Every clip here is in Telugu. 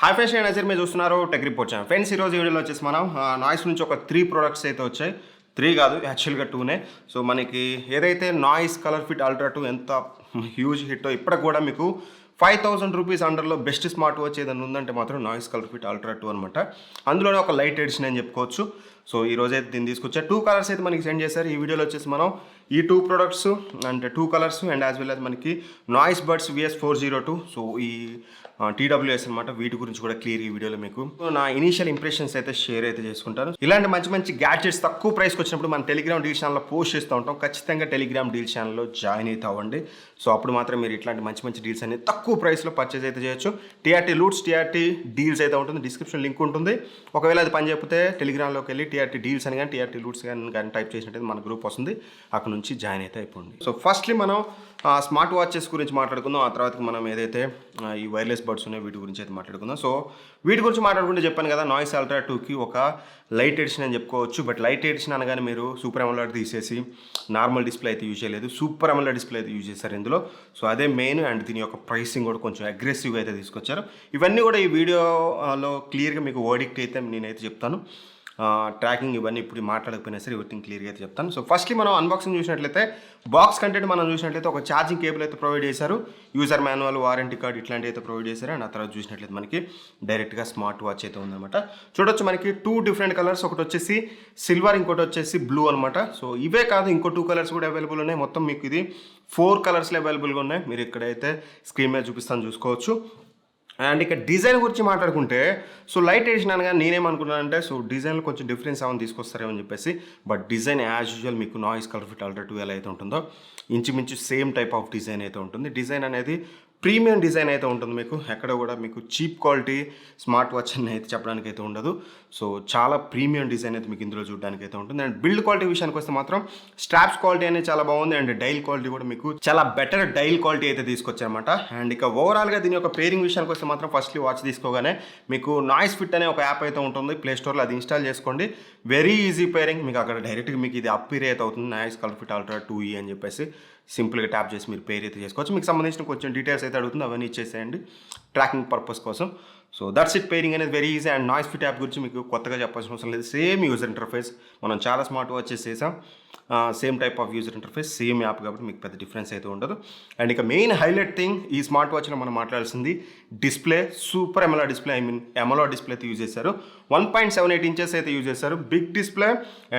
హాయ్ ఫ్రెండ్స్, నేను నజర్ మీరు చూస్తున్నారు టెక్ రిపోర్ట్ ఛానల్. ఫ్రెండ్స్, ఈరోజు వీడియోలో వచ్చేసి మనం నాయిస్ నుంచి ఒక 3 ప్రొడక్ట్స్ అయితే వచ్చాయి. 3 కాదు, యాక్చువల్గా 2నే. సో మనకి ఏదైతే నాయిస్ కలర్ఫిట్ అల్ట్రా 2 ఎంత హ్యూజ్ హిట్టో ఇప్పటికి కూడా మీకు 5000 రూపీస్ అండర్లో బెస్ట్ స్మార్ట్ వాచ్ ఏదైనా ఉందంటే మాత్రం నాయిస్ కలర్ఫిట్ అల్ట్రా 2 అనమాట. అందులోనే ఒక లైట్ ఎడిషన్ అని చెప్పుకోవచ్చు. సో ఈ రోజు అయితే దీన్ని తీసుకొచ్చా. 2 కలర్స్ అయితే మనకి సెండ్ చేశారు. ఈ వీడియోలో వచ్చేసి మనం ఈ 2 ప్రొడక్ట్స్ అంటే 2 colours and as well as మనకి నాయిస్ బడ్స్ VS402. సో ఈ TWS అనమాట. వీటి గురించి కూడా క్లియర్ ఈ వీడియోలో మీకు నా ఇనీషియల్ ఇంప్రెషన్స్ అయితే షేర్ అయితే చేసుకుంటాను. ఇలాంటి మంచి మంచి గ్యాడ్జెట్స్ తక్కువ ప్రైస్కి వచ్చినప్పుడు మన టెలిగ్రామ్ డీల్ ఛానల్లో పోస్ట్ చేస్తూ ఉంటాం. ఖచ్చితంగా టెలిగ్రామ్ డీల్ ఛానల్లో జాయిన్ అయితే అవ్వండి. సో అప్పుడు మాత్రం మీరు ఇట్లాంటి మంచి మంచి డీల్స్ అనేది తక్కువ ప్రైస్లో పర్చేజ్ అయితే చేయొచ్చు. TRT లూట్స్, TRT డీల్స్ అయితే ఉంటుంది. డిస్క్రిప్షన్ లింక్ ఉంటుంది. ఒకవేళ అది పని చెప్పితే టెలిగ్రామ్లోకి వెళ్ళి TRT డీల్స్ అని కానీ TRT లూట్స్ కానీ టైప్ చేసినట్టు మన గ్రూప్ వస్తుంది. అక్కడ నుంచి జాయిన్ అయితే అయిపోండి. సో ఫస్ట్లీ మనం స్మార్ట్ వాచెస్ గురించి మాట్లాడుకుందాం. ఆ తర్వాత మనం ఏదైతే ఈ వైర్లెస్ బడ్స్ ఉన్నాయో వీటి గురించి అయితే మాట్లాడుకుందాం. సో వీటి గురించి మాట్లాడుకుంటే చెప్పాను కదా, నాయిస్ అల్ట్రా 2కి ఒక లైట్ ఎడిషన్ అని చెప్పుకోవచ్చు. బట్ లైట్ ఎడిషన్ అనగానే మీరు సూపర్ అమోలెడ్ తీసేసి నార్మల్ డిస్ప్లే అయితే యూజ్ చేయలేదు, సూపర్ అమోలెడ్ డిస్ప్లే అయితే యూజ్ చేశారు ఇందులో. సో అదే మెయిన్. అండ్ దీని యొక్క ప్రైసింగ్ కూడా కొంచెం అగ్రెసివ్గా అయితే తీసుకొచ్చారు. ఇవన్నీ కూడా ఈ వీడియోలో క్లియర్గా మీకు వర్డిక్ట్ అయితే నేనైతే చెప్తాను. ట్రాకింగ్ ఇవన్నీ ఇప్పుడు మాట్లాడకపోయినా సరే ఎవ్రీథింగ్ క్లియర్గా అయితే చెప్తాను. సో ఫస్ట్లీ మనం అన్బాక్సింగ్ చూసినట్లయితే బాక్స్ కంటెంట్ మనం చూసినట్లయితే ఒక ఛార్జింగ్ కేబుల్ అయితే ప్రొవైడ్ చేశారు. యూజర్ మాన్యువల్, వారంటీ కార్డ్ ఇట్లాంటివి అయితే ప్రొవైడ్ చేశారు. అండ్ ఆ తర్వాత చూసినట్లయితే మనకి డైరెక్ట్గా స్మార్ట్ వాచ్ అయితే ఉందన్నమాట. చూడొచ్చు మనకి 2 డిఫరెంట్ కలర్స్, ఒకటి వచ్చేసి సిల్వర్, ఇంకోటి వచ్చేసి బ్లూ అనమాట. సో ఇవే కాదు, ఇంకో 2 కలర్స్ కూడా అవైలబుల్ ఉన్నాయి. మొత్తం మీకు ఇది 4 కలర్స్లో అవైలబుల్గా ఉన్నాయి. మీరు ఇక్కడైతే స్క్రీన్ మీద చూపిస్తాను, చూసుకోవచ్చు. అండ్ ఇక డిజైన్ గురించి మాట్లాడుకుంటే, సో లైట్ ఎడిషన్ అనగా నేనేమనుకున్నానంటే, సో డిజైన్లో కొంచెం డిఫరెన్స్ ఏమైనా తీసుకొస్తారేమని చెప్పేసి. బట్ డిజైన్ యాజ్ యూజువల్ మీకు నాయిస్ కలర్ఫిట్ అల్ట్రా 2 ఎలా అయితే ఉంటుందో ఇంచుమించు సేమ్ టైప్ ఆఫ్ డిజైన్ అయితే ఉంటుంది. డిజైన్ అనేది ప్రీమియం డిజైన్ అయితే ఉంటుంది. మీకు ఎక్కడ కూడా మీకు చీప్ క్వాలిటీ స్మార్ట్ వాచ్ అని అయితే చెప్పడానికి అయితే ఉండదు. సో చాలా ప్రీమియం డిజైన్ అయితే మీకు ఇందులో చూడడానికి అయితే ఉంటుంది. అండ్ బిల్డ్ క్వాలిటీ విషయానికి వస్తే మాత్రం స్ట్రాప్స్ క్వాలిటీ అనేది చాలా బాగుంది. అండ్ డైల్ క్వాలిటీ కూడా మీకు చాలా బెటర్ డైల్ క్వాలిటీ అయితే తీసుకొచ్చారన్నమాట. అండ్ ఇక ఓవరాల్గా దీని యొక్క పేరింగ్ విషయానికి వస్తే మాత్రం ఫస్ట్లీ వాచ్ తీసుకోగానే మీకు నాయిస్ ఫిట్ అనే ఒక యాప్ అయితే ఉంటుంది ప్లే స్టోర్లో. అది ఇన్స్టాల్ చేసుకోండి. Very easy pairing. మీకు అక్కడ డైరెక్ట్గా మీకు ఇది అప్పీర్ అయితే అవుతుంది, నాయిస్ కలర్ఫిట్ అల్ట్రా 2E అని చెప్పేసి. సింపుల్గా ట్యాప్ చేసి మీరు పేర్ అయితే చేసుకోవచ్చు. మీకు సంబంధించిన కొంచెం డీటెయిల్స్ అయితే అడుగుతుంది, అవన్నీ ఇచ్చేసేయండి ట్రాకింగ్ పర్పస్ కోసం. So that's it. పేరింగ్ అనేది very easy. And noise fit app గురించి మీకు కొత్తగా చెప్పాల్సిన అవసరం లేదు. Same user interface. మనం చాలా స్మార్ట్ వాచెస్ చేసాం, same type of user interface, same app కాబట్టి మీకు పెద్ద డిఫరెన్స్ అయితే ఉండదు. అండ్ ఇక మెయిన్ హైలైట్ థింగ్ ఈ స్మార్ట్ వాచ్లో మనం మాట్లాడాల్సింది డిస్ప్లే. సూపర్ ఎమోలా డిస్ప్లే, ఎమోలా డిస్ప్లే అయితే యూజ్ చేశారు. 1.78 ఇంచెస్ అయితే యూజ్ చేశారు. Big display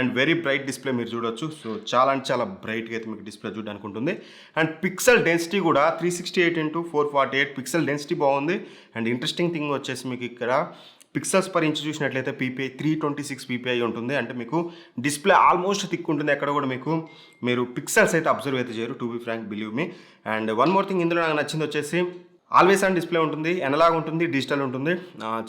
and very bright display మీరు చూడొచ్చు. సో చాలా అంటే చాలా బ్రైట్గా అయితే మీకు డిస్ప్లే చూడడానికి ఉంటుంది. అండ్ పిక్సెల్ డెన్సిటీ కూడా 368x448 పిక్సెల్ డెన్సిటీ బాగుంది. అండ్ ఇంట్రెస్టింగ్ థింగ్ వచ్చేసి మీకు ఇక్కడ పిక్సెల్స్ పర్ ఇంచ్ చూసినట్లయితే PPI 326 PPI ఉంటుంది. అంటే మీకు డిస్ప్లే ఆల్మోస్ట్ థిక్ ఉంటుంది. ఎక్కడ కూడా మీరు పిక్సెల్స్ అయితే అబ్జర్వ్ అయితే చేయరు, to be frank, believe me. And one more thing, ఇందులో నాకు నచ్చింది వచ్చేసి ఆల్వేస్ ఆన్ డిస్ప్లే ఉంటుంది, ఎనలాగ్ ఉంటుంది, డిజిటల్ ఉంటుంది.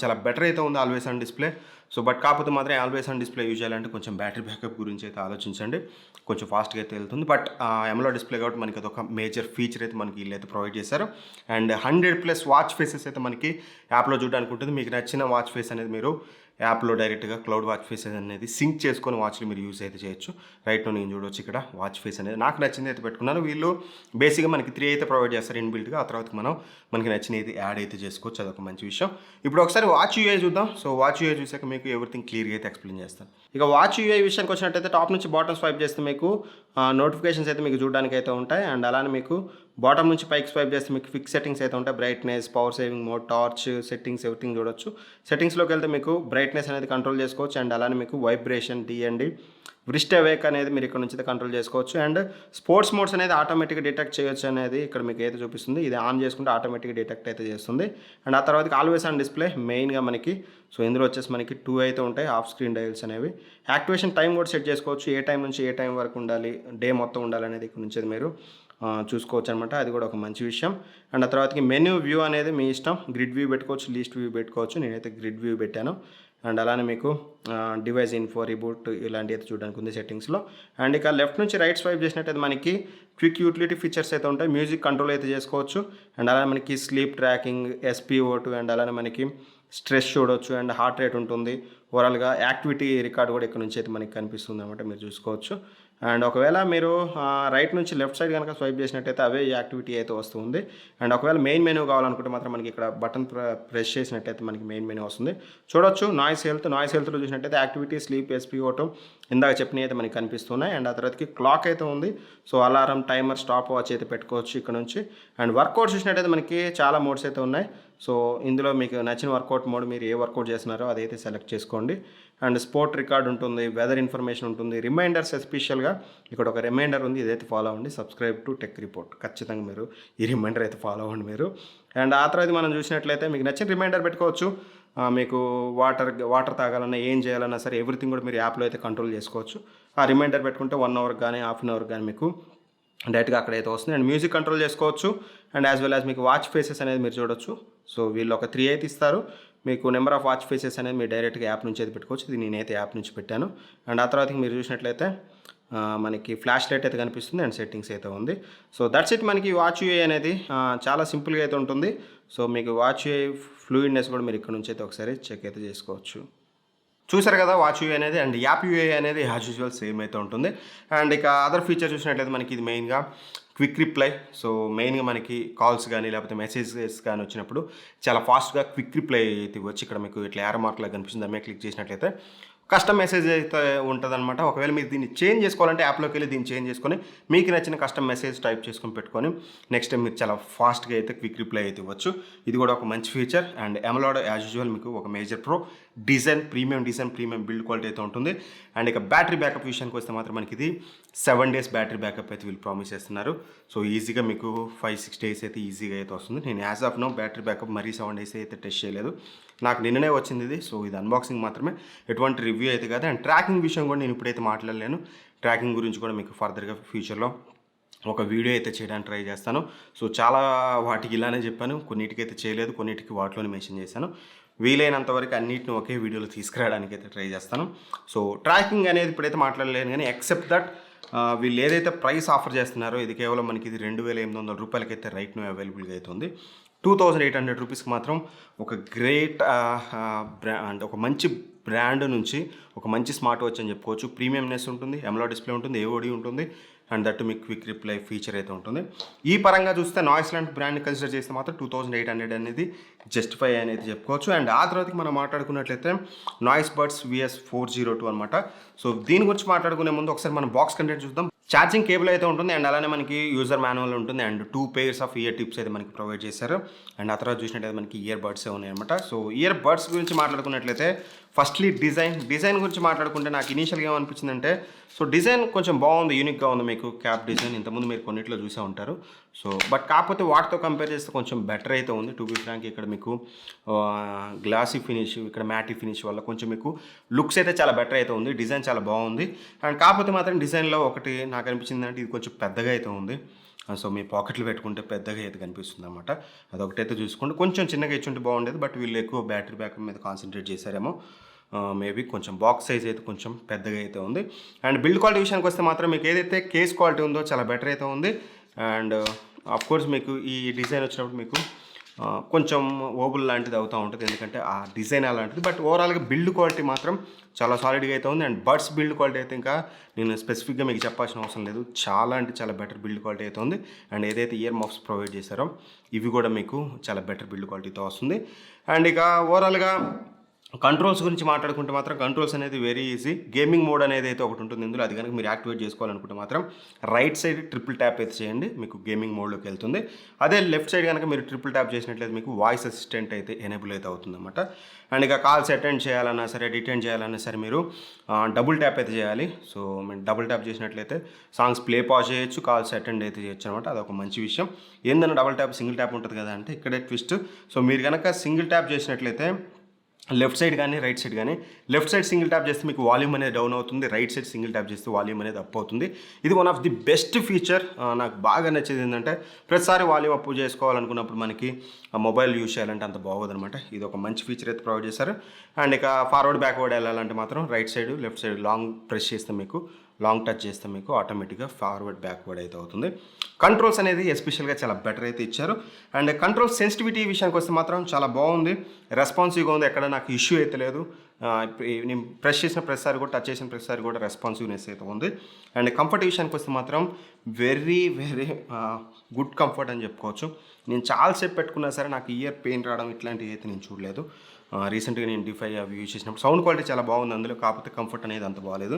చాలా బెటర్ అయితే ఉంది always on display. So but కాకపోతే మాత్రం ఆల్వేస్ ఆన్ డిస్ప్లే యూజ్ చేయాలంటే కొంచెం బ్యాటరీ బ్యాకప్ గురించి అయితే ఆలోచించండి. కొంచెం ఫాస్ట్గా అయితే వెళ్తుంది. బట్ ఎమోలా డిస్ప్లే కాబట్టి మనకి అదొక మేజర్ ఫీచర్ అయితే మనకి వీళ్ళు అయితే ప్రొవైడ్ చేశారు. అండ్ 100+ వాచ్ ఫేసెస్ అయితే మనకి యాప్లో చూడడానికి ఉంటుంది. మీకు నచ్చిన వాచ్ ఫేస్ అనేది మీరు యాప్లో డైరెక్ట్గా క్లౌడ్ వాచ్ ఫేస్ అనేది సింక్ చేసుకొని వాచ్లు మీరు యూజ్ అయితే చేయొచ్చు. రైట్ నేను చూడవచ్చు ఇక్కడ వాచ్ ఫేస్ అనేది నాకు నచ్చింది అయితే పెట్టుకున్నాను. వీళ్ళు బేసిక్గా మనకి 3 అయితే ప్రొవైడ్ చేస్తారు ఇన్బిల్ట్గా. ఆ తర్వాత మనకి నచ్చిన అయితే యాడ్ అయితే చేసుకోవచ్చు. అదొక మంచి విషయం. ఇప్పుడు ఒకసారి వాచ్ యూఐ చూద్దాం. సో వాచ్ యూఐ చూసాక మీకు ఎవ్రీథింగ్ క్లియర్గా అయితే ఎక్స్ప్లెయిన్ చేస్తాను. ఇక వాచ్ యూఐ విషయానికి వచ్చినట్టయితే టాప్ నుంచి బాటమ్ స్వైప్ చేస్తే మీకు నోటిఫికేషన్స్ అయితే మీకు చూడడానికి అయితే ఉంటాయి. అండ్ అలానే మీకు బాటమ్ నుంచి పైకి స్వైప్ చేస్తే మీకు ఫిక్స్ సెట్టింగ్స్ అయితే ఉంటాయి. Brightness, power saving mode, torch settings, everything చూడొచ్చు. సెట్టింగ్స్లోకి వెళ్తే మీకు బ్రైట్నెస్ అనేది కంట్రోల్ చేసుకోవచ్చు. అండ్ అలానే మీకు వైబ్రేషన్, DND, వ్రిస్ట్ అవేక్ అనేది మీరు ఇక్కడ నుంచి అయితే కంట్రోల్ చేసుకోవచ్చు. అండ్ స్పోర్ట్స్ మోడ్స్ అనేది ఆటోమేటిక్గా డిటెక్ట్ చేయొచ్చు అనేది ఇక్కడ మీకు అయితే చూపిస్తుంది. ఇది ఆన్ చేసుకుంటే ఆటోమేటిక్గా డిటెక్ట్ అయితే చేస్తుంది. అండ్ ఆ తర్వాత ఆల్వేస్ ఆన్ డిస్ప్లే మెయిన్గా మనకి. సో ఇందులో వచ్చేసి మనకి 2 అయితే ఉంటాయి ఆఫ్ స్క్రీన్ డయల్స్ అనేవి. యాక్టివేషన్ టైం కూడా సెట్ చేసుకోవచ్చు. ఏ టైం నుంచి ఏ టైం వరకు ఉండాలి, డే మొత్తం ఉండాలనేది ఇక్కడ నుంచి మీరు చూసుకోవచ్చు అనమాట. అది కూడా ఒక మంచి విషయం. అండ్ ఆ తర్వాతకి మెన్యూ వ్యూ అనేది మీ ఇష్టం. గ్రిడ్ వ్యూ పెట్టుకోవచ్చు, లీస్ట్ వ్యూ పెట్టుకోవచ్చు. నేనైతే గ్రిడ్ వ్యూ పెట్టాను. అండ్ అలానే మీకు డివైస్ ఇన్ఫో, రిబూట్ ఇలాంటివి అయితే చూడడానికి ఉంది సెట్టింగ్స్లో. అండ్ ఇక లెఫ్ట్ నుంచి రైట్ స్వైప్ చేసినట్టయితే మనకి క్విక్ యూటిలిటీ ఫీచర్స్ అయితే ఉంటాయి. మ్యూజిక్ కంట్రోల్ అయితే చేసుకోవచ్చు. అండ్ అలానే మనకి స్లీప్ ట్రాకింగ్, SpO2, అండ్ అలానే మనకి స్ట్రెస్ చూడవచ్చు. అండ్ హార్ట్ రేట్ ఉంటుంది. ఓవరాల్గా యాక్టివిటీ రికార్డ్ కూడా ఇక్కడ నుంచి అయితే మనకి కనిపిస్తుంది అనమాట, మీరు చూసుకోవచ్చు. అండ్ ఒకవేళ మీరు రైట్ నుంచి లెఫ్ట్ సైడ్ కనుక స్వైప్ చేసినట్టయితే అవే యాక్టివిటీ అయితే వస్తుంది. అండ్ ఒకవేళ మెయిన్ మెనూ కావాలనుకుంటే మాత్రం మనకి ఇక్కడ బటన్ ప్రెస్ చేసినట్టయితే మనకి మెయిన్ మెనూ వస్తుంది. చూడొచ్చు నాయిస్ హెల్త్లో చూసినట్టయితే యాక్టివిటీ, స్లీప్, SpO2 ఇందాక చెప్పినవి అయితే మనకి కనిపిస్తున్నాయి. అండ్ ఆ తర్వాతకి క్లాక్ అయితే ఉంది. So alarm, timer, stop watch అయితే పెట్టుకోవచ్చు ఇక్కడ నుంచి. అండ్ వర్కౌట్ చూసినట్టయితే మనకి చాలా మోడ్స్ అయితే ఉన్నాయి. సో ఇందులో మీకు నచ్చిన వర్కౌట్ మోడ్, మీరు ఏ వర్కౌట్ చేస్తున్నారో అదైతే సెలెక్ట్ చేసుకోండి. అండ్ స్పోర్ట్ రికార్డ్ ఉంటుంది, వెదర్ ఇన్ఫర్మేషన్ ఉంటుంది, రిమైండర్స్ ఎస్పెషల్గా ఇక్కడ ఒక రిమైండర్ ఉంది, ఇదైతే ఫాలో అవ్వండి. సబ్స్క్రైబ్ టు టెక్ రిపోర్ట్, ఖచ్చితంగా మీరు ఈ రిమైండర్ అయితే ఫాలో అవ్వండి మీరు. అండ్ ఆ తర్వాత మనం చూసినట్లయితే మీకు నచ్చిన రిమైండర్ పెట్టుకోవచ్చు. మీకు వాటర్ తాగాలన్నా, ఏం చేయాలన్నా సరే ఎవ్రీథింగ్ కూడా మీరు యాప్లో అయితే కంట్రోల్ చేసుకోవచ్చు. ఆ రిమైండర్ పెట్టుకుంటే 1 అవర్ కానీ, హాఫ్ అన్ అవర్ కానీ మీకు డైరెక్ట్గా అక్కడైతే వస్తుంది. అండ్ మ్యూజిక్ కంట్రోల్ చేసుకోవచ్చు. అండ్ యాజ్ వెల్ యాజ్ మీకు వాచ్ ఫేసెస్ అనేది మీరు చూడొచ్చు. సో వీళ్ళు ఒక 3 అయితే ఇస్తారు. మీకు నెంబర్ ఆఫ్ వాచ్ ఫేసెస్ అనేది మీరు డైరెక్ట్గా యాప్ నుంచి అయితే పెట్టుకోవచ్చు. ఇది నేనైతే యాప్ నుంచి పెట్టాను. అండ్ ఆ తర్వాత మీరు చూసినట్లయితే మనకి ఫ్లాష్ లైట్ అయితే కనిపిస్తుంది అండ్ సెట్టింగ్స్ అయితే ఉంది. So that's it. మనకి వాచ్ యూఐ అనేది చాలా సింపుల్గా అయితే ఉంటుంది. సో మీకు వాచ్ యూఐ ఫ్లూయిడ్నెస్ కూడా మీరు ఇక్కడ నుంచి అయితే ఒకసారి చెక్ అయితే చేసుకోవచ్చు. చూసారు కదా వాచ్ యూఐ అనేది. అండ్ యాప్ యూఐ అనేది యాజ్ యూజువల్ సేమ్ అయితే ఉంటుంది. అండ్ ఇక అదర్ ఫీచర్ చూసినట్లయితే మనకి ఇది మెయిన్గా క్విక్ రిప్లై. సో మెయిన్గా మనకి కాల్స్ కానీ లేకపోతే మెసేజెస్ కానీ వచ్చినప్పుడు చాలా ఫాస్ట్గా క్విక్ రిప్లై అయితే వచ్చి ఇక్కడ మీకు ఇట్లా యారో మార్క్ లాగా కనిపిస్తుంది. దాని మీద క్లిక్ చేసినట్లయితే కస్టమ్ మెసేజ్ అయితే ఉంటుంది అనమాట. ఒకవేళ మీరు దీన్ని చేంజ్ చేసుకోవాలంటే యాప్లోకి వెళ్ళి దీన్ని చేంజ్ చేసుకొని మీకు నచ్చిన కస్టమ్ మెసేజ్ టైప్ చేసుకొని పెట్టుకొని నెక్స్ట్ టైం మీరు చాలా ఫాస్ట్గా అయితే క్విక్ రిప్లై అయితే ఇవ్వచ్చు. ఇది కూడా ఒక మంచి ఫీచర్. అండ్ ఎమలాడ్ యాజ్ యూజువల్ మీకు ఒక major pro premium build quality అయితే ఉంటుంది. అండ్ ఇక బ్యాటరీ బ్యాకప్ విషయానికి వస్తే మాత్రం మనకి ఇది 7 days బ్యాటరీ బ్యాకప్ అయితే వీళ్ళు ప్రామిస్ చేస్తున్నారు. సో ఈజీగా మీకు 5-6 days అయితే ఈజీగా అయితే వస్తుంది. నేను as of now battery backup మరీ 7 days అయితే టెస్ట్ చేయలేదు. నాకు నిన్ననే వచ్చింది ఇది. సో ఇది అన్బాక్సింగ్ మాత్రమే, ఎటువంటి రివ్యూ అయితే కాదు. అండ్ ట్రాకింగ్ విషయం కూడా నేను ఇప్పుడైతే మాట్లాడలేను. ట్రాకింగ్ గురించి కూడా మీకు ఫర్దర్గా ఫ్యూచర్లో ఒక వీడియో అయితే చేయడానికి ట్రై చేస్తాను. సో చాలా వాటికి ఇలానే చెప్పాను, కొన్నిటికైతే చేయలేదు, కొన్నిటికి వాటిలోనే మెన్షన్ చేశాను. వీలైనంత వరకు అన్నిటిని ఒకే వీడియోలో తీసుకురావడానికి అయితే ట్రై చేస్తాను. సో ట్రాకింగ్ అనేది ఇప్పుడైతే మాట్లాడలేను, కానీ ఎక్సెప్ట్ దట్ వీళ్ళు ఏదైతే ప్రైస్ ఆఫర్ చేస్తున్నారో ఇది కేవలం మనకి ఇది 2,800 రూపాయలకైతే రైట్ నో అవైలబుల్గా అవుతుంది. 2,800 రూపీస్కి మాత్రం ఒక గ్రేట్ అండ్ ఒక మంచి బ్రాండ్ నుంచి ఒక మంచి స్మార్ట్ వాచ్ అని చెప్పుకోవచ్చు. ప్రీమియంనెస్ ఉంటుంది, ఎమలా డిస్ప్లే ఉంటుంది, ఏఓడి ఉంటుంది, అండ్ దట్ మీకు క్విక్ రిప్లై ఫీచర్ అయితే ఉంటుంది. ఈ పరంగా చూస్తే నాయిస్ లాంటి బ్రాండ్ని కన్సిడర్ చేస్తే మాత్రం 2,800 అనేది జస్టిఫై అనేది చెప్పుకోవచ్చు. అండ్ ఆ తర్వాతకి మనం మాట్లాడుకున్నట్లయితే నాయిస్ బడ్స్ VS402 అనమాట. సో దీని గురించి మాట్లాడుకునే ముందు ఒకసారి మనం బాక్స్ కంటెంట్ చూద్దాం. ఛార్జింగ్ కేబుల్ అయితే ఉంటుంది అండ్ అలానే మనకి యూజర్ మాన్యువల్ ఉంటుంది and 2 pairs of year tips అయితే మనకి ప్రొవైడ్ చేశారు. అండ్ ఆ తర్వాత చూసినట్టయితే మనకి ఇయర్ బడ్సే ఉన్నాయి అనమాట. సో ఇయర్ బడ్స్ గురించి మాట్లాడుకున్నట్లయితే ఫస్ట్లీ డిజైన్ గురించి మాట్లాడుకుంటే నాకు ఇనీషియల్గా ఏమనిపించిందంటే, సో డిజైన్ కొంచెం బాగుంది, యూనిక్గా ఉంది. మీకు క్యాప్ డిజైన్ ఇంతకుముందు మీరు కొన్నిట్లో చూసే ఉంటారు. సో బట్ కాకపోతే వాటితో కంపేర్ చేస్తే కొంచెం బెటర్ అయితే ఉంది. టు బి ఫ్రాంక్ ఇక్కడ మీకు గ్లాసీ ఫినిష్, ఇక్కడ మ్యాటీ ఫినిష్ వల్ల కొంచెం మీకు లుక్స్ అయితే చాలా బెటర్ అయితే ఉంది. డిజైన్ చాలా బాగుంది. అండ్ కాకపోతే మాత్రం డిజైన్లో ఒకటి నాకు అనిపించింది అంటే ఇది కొంచెం పెద్దగా అయితే ఉంది. సో మీ పాకెట్లు పెట్టుకుంటే పెద్దగా అయితే కనిపిస్తుంది అనమాట. అదొకటైతే చూసుకోండి. కొంచెం చిన్నగా ఇచ్చుంటే బాగుండేది, బట్ వీళ్ళు ఎక్కువ బ్యాటరీ బ్యాకప్ మీద కాన్సన్ట్రేట్ చేశారేమో. మేబీ కొంచెం బాక్స్ సైజ్ అయితే కొంచెం పెద్దగా అయితే ఉంది. అండ్ బిల్డ్ క్వాలిటీ విషయానికి వస్తే మాత్రం మీకు ఏదైతే కేస్ క్వాలిటీ ఉందో చాలా బెటర్ అయితే ఉంది. అండ్ ఆఫ్ కోర్స్ మీకు ఈ డిజైన్ వచ్చినప్పుడు మీకు కొంచెం ఓబుల్ లాంటిది అవుతూ ఉంటుంది, ఎందుకంటే ఆ డిజైన్ అలాంటిది. బట్ ఓవరాల్గా బిల్డ్ క్వాలిటీ మాత్రం చాలా సాలిడ్గా అయితే ఉంది. అండ్ బడ్స్ బిల్డ్ క్వాలిటీ అయితే ఇంకా నేను స్పెసిఫిక్గా మీకు చెప్పాల్సిన అవసరం లేదు, చాలా అంటే చాలా బెటర్ బిల్డ్ క్వాలిటీ అయితే ఉంది. అండ్ ఏదైతే ఇయర్ మఫ్స్ ప్రొవైడ్ చేశారో ఇవి కూడా మీకు చాలా బెటర్ బిల్డ్ క్వాలిటీతో వస్తుంది. అండ్ ఇక ఓవరాల్గా కంట్రోల్స్ గురించి మాట్లాడుకుంటే మాత్రం కంట్రోల్స్ అనేది వెరీ ఈజీ. గేమింగ్ మోడ్ అనేది అయితే ఒకటి ఉంటుంది ఇందులో. అది కనుక మీరు యాక్టివేట్ చేసుకోవాలనుకుంటే మాత్రం రైట్ సైడ్ ట్రిపుల్ ట్యాప్ అయితే చేయండి, మీకు గేమింగ్ మోడ్లోకి వెళ్తుంది. అదే లెఫ్ట్ సైడ్ కనుక మీరు ట్రిపుల్ ట్యాప్ చేసినట్లయితే మీకు వాయిస్ అసిస్టెంట్ అయితే ఎనేబుల్ అయితే అవుతుంది అనమాట. అండ్ ఇక కాల్స్ అటెండ్ చేయాలన్నా సరే, డిటెండ్ చేయాలన్నా సరే మీరు డబుల్ ట్యాప్ అయితే చేయాలి. సో మీరు డబుల్ ట్యాప్ చేసినట్లయితే సాంగ్స్ ప్లే పాజ్ చేయొచ్చు, కాల్స్ అటెండ్ అయితే చేయొచ్చు అనమాట. అదొక మంచి విషయం. ఏందన్నా డబుల్ ట్యాప్ సింగిల్ ట్యాప్ ఉంటుంది కదా అంటే ఇక్కడే ట్విస్ట్. సో మీరు కనుక సింగిల్ ట్యాప్ చేసినట్లయితే లెఫ్ట్ సైడ్ కానీ రైట్ సైడ్ కానీ, లెఫ్ట్ సైడ్ సింగిల్ ట్యాప్ చేస్తే మీకు వాల్యూమ్ అనేది డౌన్ అవుతుంది, రైట్ సైడ్ సింగిల్ ట్యాప్ చేస్తే వాల్యూమ్ అనేది అప్ అవుతుంది. ఇది one of the best feature. నాకు బాగా నచ్చేది ఏంటంటే ప్రతిసారి వాల్యూమ్ అప్ చేసుకోవాలనుకున్నప్పుడు మనకి మొబైల్ యూజ్ చేయాలంటే అంత బాగోదనమాట. ఇది ఒక మంచి ఫీచర్ అయితే ప్రొవైడ్ చేశారు. అండ్ ఇక ఫార్వర్డ్ బ్యాక్వర్డ్ వెళ్ళాలంటే మాత్రం right side left side long press చేస్తే మీకు లాంగ్ టచ్ చేస్తే మీకు ఆటోమేటిక్గా ఫార్వర్డ్ బ్యాక్వర్డ్ అయితే అవుతుంది. కంట్రోల్స్ అనేది ఎస్పెషల్గా చాలా బెటర్ అయితే ఇచ్చారు. అండ్ కంట్రోల్ సెన్సిటివిటీ విషయానికి వస్తే మాత్రం చాలా బాగుంది, రెస్పాన్సివ్గా ఉంది, ఎక్కడ నాకు ఇష్యూ అయితే లేదు. నేను ప్రెస్ చేసిన ప్రతిసారి కూడా, టచ్ చేసిన ప్రతిసారి కూడా రెస్పాన్సివ్నెస్ అయితే ఉంది. అండ్ కంఫర్ట్ విషయానికి వస్తే మాత్రం వెరీ గుడ్ కంఫర్ట్ అని చెప్పుకోవచ్చు. నేను చాలాసేపు పెట్టుకున్నా సరే నాకు ఇయర్ పెయిన్ రావడం ఇట్లాంటివి అయితే నేను చూడలేదు. రీసెంట్గా నేను D5 అవి యూజ్ చేసినప్పుడు సౌండ్ క్వాలిటీ చాలా బాగుంది అందులో, కాకపోతే కంఫర్ట్ అనేది అంత బాగాలేదు.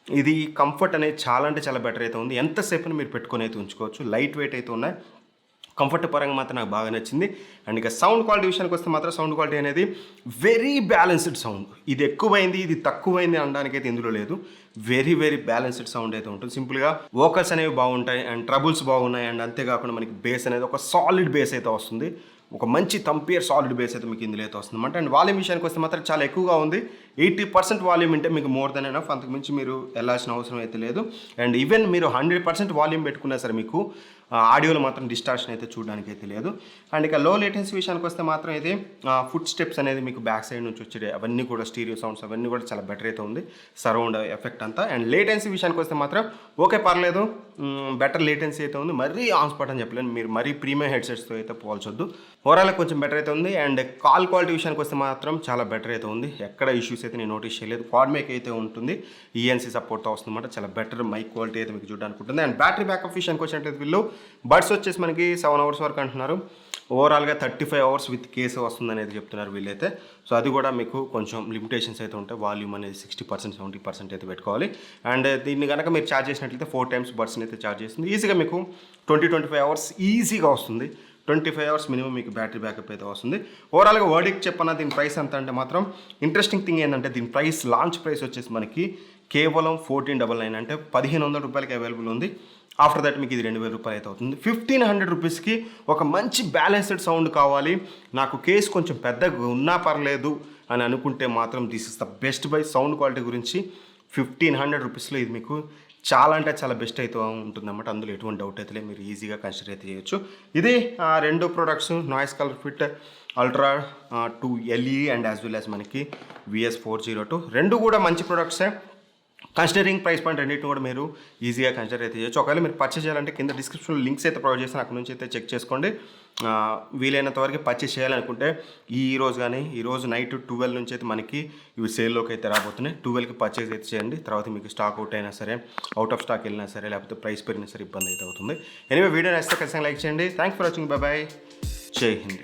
ఇది కంఫర్ట్ అనేది చాలా అంటే చాలా బెటర్ అయితే ఉంది. ఎంతసేపు మీరు పెట్టుకొని అయితే ఉంచుకోవచ్చు. లైట్ వెయిట్ అయితే ఉన్నాయి. కంఫర్ట్ పరంగా మాత్రం నాకు బాగా నచ్చింది. అండ్ ఇక సౌండ్ క్వాలిటీ విషయానికి వస్తే మాత్రం సౌండ్ క్వాలిటీ అనేది వెరీ బ్యాలెన్స్డ్ సౌండ్. ఇది ఎక్కువైంది ఇది తక్కువైంది అనడానికి అయితే ఇందులో లేదు. వెరీ బ్యాలెన్స్డ్ సౌండ్ అయితే ఉంటుంది. సింపుల్గా వోకల్స్ అనేవి బాగుంటాయి అండ్ ట్రబుల్స్ బాగున్నాయి. అండ్ అంతేకాకుండా మనకి బేస్ అనేది ఒక సాలిడ్ బేస్ అయితే వస్తుంది. ఒక మంచి తంపియర్ సాలిడ్ బేస్ అయితే మీకు ఇందులో అయితే వస్తుందన్నమాట. అండ్ వాల్యూమ్ విషయానికి వస్తే మాత్రం చాలా ఎక్కువగా ఉంది. 80% వాల్యూమ్ అంటే మీకు మోర్ దెన్ ఎనఫ్, అంతకు మించి మీరు వెళ్ళాల్సిన అవసరం అయితే లేదు. అండ్ ఈవెన్ మీరు 100% వాల్యూమ్ పెట్టుకున్నా సరే మీకు ఆడియోలో మాత్రం డిస్టార్షన్ అయితే చూడడానికి అయితే లేదు. అండ్ ఇక లో లేటెన్సీ విషయానికి వస్తే మాత్రం ఇది ఫుట్ స్టెప్స్ అనేది మీకు బ్యాక్ సైడ్ నుంచి వచ్చే అవన్నీ కూడా స్టీరియో సౌండ్స్ అవన్నీ కూడా చాలా బెటర్ అయితే ఉంది, సరౌండ్ ఎఫెక్ట్ అంతా. అండ్ లేటెన్సీ విషయానికి వస్తే మాత్రం ఓకే పర్లేదు, బెటర్ లేటెన్సీ అయితే ఉంది. మరీ ఆన్ స్పాట్ అని చెప్పలేను, మీరు మరీ ప్రీమియం హెడ్సెట్స్తో అయితే పోల్చొద్దు. ఓవరాల్గా కొంచెం బెటర్ అయితే ఉంది. అండ్ కాల్ క్వాలిటీ విషయానికి వస్తే మాత్రం చాలా బెటర్ అయితే ఉంది. ఎక్కడ ఇష్యూస్ అయితే నేను నోటీస్ చేయలేదు. క్వాడ్ మైక్ అయితే ఉంటుంది, ENC సపోర్ట్తో వస్తుందన్నమాట. చాలా బెటర్ మైక్ క్వాలిటీ అయితే మీకు చూడడానికి ఉంటుంది. అండ్ బ్యాటరీ బ్యాకప్ విషయానికి వచ్చినట్లయితే వీళ్ళు బడ్స్ వచ్చేసి మనకి 7 hours వరకు అంటున్నారు. ఓవరాల్గా 35 hours విత్ కేసు వస్తుంది అనేది చెప్తున్నారు వీళ్ళైతే. సో అది కూడా మీకు కొంచెం లిమిటేషన్స్ అయితే ఉంటాయి. వాల్యూమ్ అనేది 60% 70% అయితే పెట్టుకోవాలి. అండ్ దీన్ని కనుక మీరు ఛార్జ్ చేసినట్లయితే 4 times బడ్స్ని అయితే ఛార్జ్ చేస్తుంది. ఈజీగా మీకు 20-25 hours ఈజీగా వస్తుంది. 25 hours మినిమం మీకు బ్యాటరీ బ్యాకప్ అయితే వస్తుంది. ఓవరాల్గా వర్డిక్ట్ చెప్పన్నా దీని ప్రైస్ ఎంత అంటే మాత్రం ఇంట్రెస్టింగ్ థింగ్ ఏంటంటే దీని ప్రైస్ లాంచ్ ప్రైస్ వచ్చేసి మనకి కేవలం 1499, అంటే 1500 రూపాయలకి అవైలబుల్ ఉంది. ఆఫ్టర్ దట్ మీకు ఇది 2000 రూపాయలు అయితే అవుతుంది. 1500 రూపీస్కి ఒక మంచి బ్యాలెన్స్డ్ సౌండ్ కావాలి, నాకు కేస్ కొంచెం పెద్దగా ఉన్నా పర్లేదు అని అనుకుంటే మాత్రం this is the best by. Sound quality గురించి 1500 రూపీస్లో ఇది మీకు చాలా అంటే చాలా బెస్ట్ అయితే ఉంటుందన్నమాట. అందులో ఎటువంటి డౌట్ అయితే లేదు, మీరు ఈజీగా కన్సిడర్ అయితే చేయొచ్చు. ఇది 2 products, noise ColorFit ultra 2 LE and as well as మనకి VS402. 2 కూడా మంచి ప్రొడక్ట్సే. కన్సిడరింగ్ ప్రైస్ పాయింట్ రెండింటిని కూడా మీరు ఈజీగా కన్సిడర్ అయితే చేయొచ్చు. ఒకవేళ మీరు పర్చేస్ చేయాలంటే కింద డిస్క్రిప్షన్లో లింక్స్ అయితే ప్రొవైడ్ చేస్తాను, అక్కడ నుంచి అయితే చెక్ చేసుకోండి. వీలైనంత వరకు పర్చేస్ చేయాలనుకుంటే ఈరోజు కానీ ఈరోజు నైట్ 12 నుంచి అయితే మనకి ఇవి సేల్లోకి అయితే రాబోతున్నాయి. 12కి పర్చేస్ అయితే చేయండి. తర్వాత మీకు స్టాక్ అవుట్ అయినా సరే, అవుట్ ఆఫ్ స్టాక్ వెళ్ళినా సరే, లేకపోతే ప్రైస్ పెరిగినా సరే ఇబ్బంది అయితే అవుతుంది. ఎనీవే వీడియో నచ్చితే ఖచ్చితంగా లైక్ చేయండి. Thanks for watching. బాయ్. జై హింద్.